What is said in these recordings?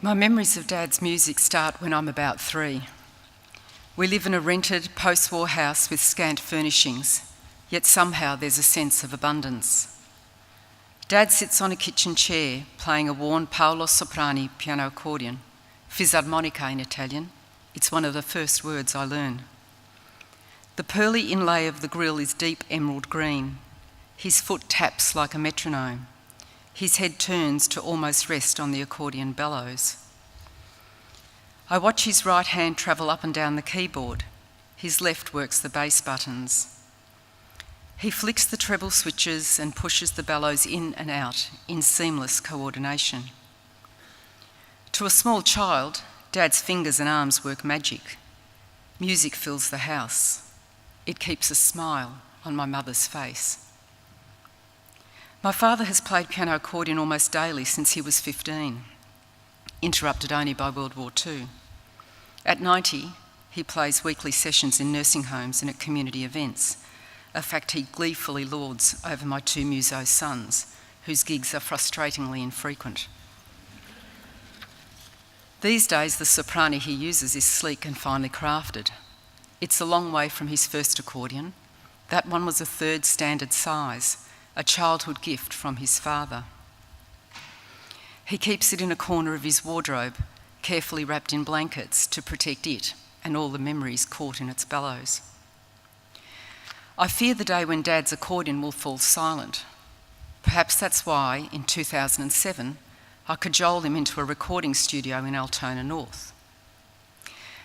My memories of Dad's music start when I'm about 3. We live in a rented post-war house with scant furnishings, yet somehow there's a sense of abundance. Dad sits on a kitchen chair playing a worn Paolo Soprano piano accordion, fisarmonica in Italian. It's one of the first words I learn. The pearly inlay of the grille is deep emerald green. His foot taps like a metronome. His head turns to almost rest on the accordion bellows. I watch his right hand travel up and down the keyboard. His left works the bass buttons. He flicks the treble switches and pushes the bellows in and out in seamless coordination. To a small child, Dad's fingers and arms work magic. Music fills the house. It keeps a smile on my mother's face. My father has played piano accordion almost daily since he was 15, interrupted only by World War II. At 90, he plays weekly sessions in nursing homes and at community events, a fact he gleefully lords over my 2 muso sons, whose gigs are frustratingly infrequent. These days, the soprano he uses is sleek and finely crafted. It's a long way from his first accordion. That one was a 3rd standard size, a childhood gift from his father. He keeps it in a corner of his wardrobe, carefully wrapped in blankets to protect it and all the memories caught in its bellows. I fear the day when Dad's accordion will fall silent. Perhaps that's why, in 2007, I cajoled him into a recording studio in Altona North.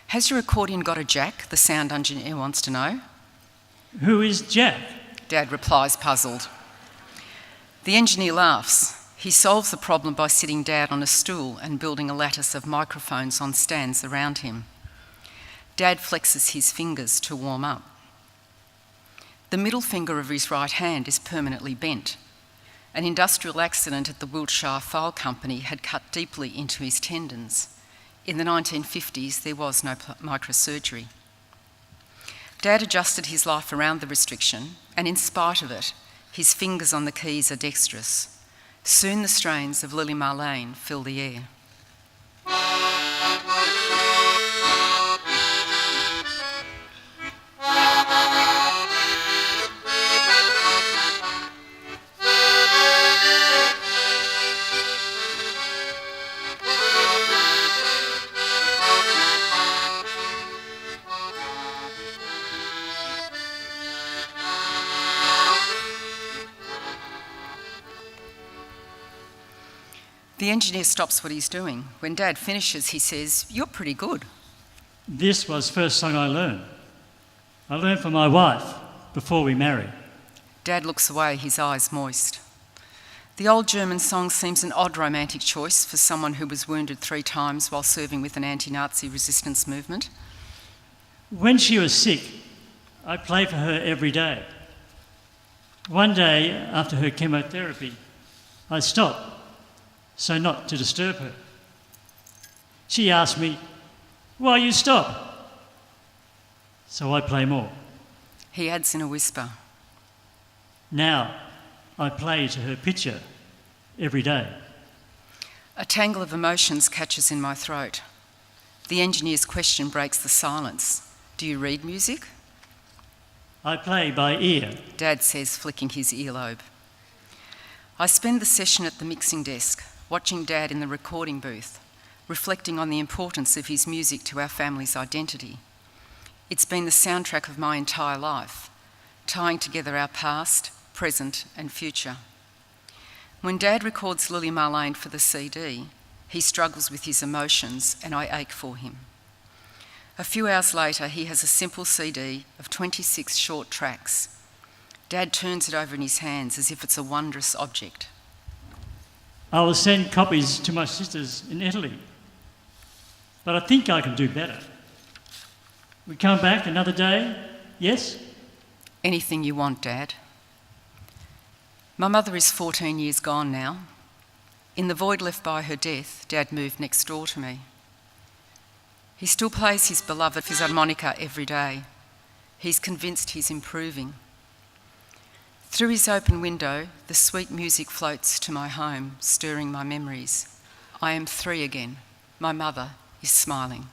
"Has your accordion got a jack?" the sound engineer wants to know. "Who is Jack?" Dad replies, puzzled. The engineer laughs. He solves the problem by sitting Dad on a stool and building a lattice of microphones on stands around him. Dad flexes his fingers to warm up. The middle finger of his right hand is permanently bent. An industrial accident at the Wiltshire File Company had cut deeply into his tendons. In the 1950s, there was no microsurgery. Dad adjusted his life around the restriction, and in spite of it, his fingers on the keys are dexterous. Soon the strains of Lilli Marlene fill the air. The engineer stops what he's doing. When Dad finishes, he says, "You're pretty good." This was the first song I learned. I learned from my wife before we married. Dad looks away, his eyes moist. The old German song seems an odd romantic choice for someone who was wounded 3 times while serving with an anti-Nazi resistance movement. When she was sick, I played for her every day. One day, after her chemotherapy, I stopped, so not to disturb her. She asked me, "Why you stop?" So I play more. He adds in a whisper. Now I play to her picture every day. A tangle of emotions catches in my throat. The engineer's question breaks the silence. "Do you read music?" I play by ear, Dad says, flicking his earlobe. I spend the session at the mixing desk, watching Dad in the recording booth, reflecting on the importance of his music to our family's identity. It's been the soundtrack of my entire life, tying together our past, present and future. When Dad records Lilli Marlene for the CD, he struggles with his emotions and I ache for him. A few hours later, he has a simple CD of 26 short tracks. Dad turns it over in his hands as if it's a wondrous object. I will send copies to my sisters in Italy, but I think I can do better. We come back another day, yes? Anything you want, Dad. My mother is 14 years gone now. In the void left by her death, Dad moved next door to me. He still plays his beloved fisarmonica every day. He's convinced he's improving. Through his open window, the sweet music floats to my home, stirring my memories. I am 3 again. My mother is smiling.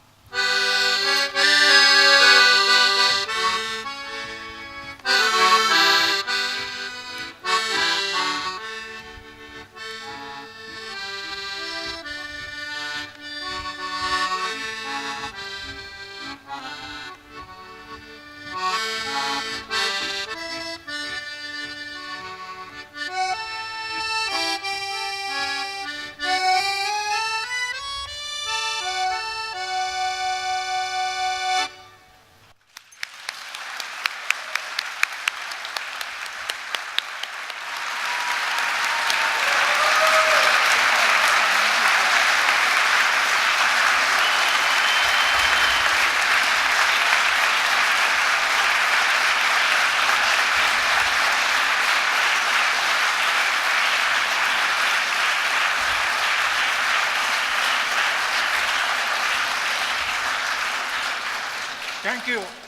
Thank you.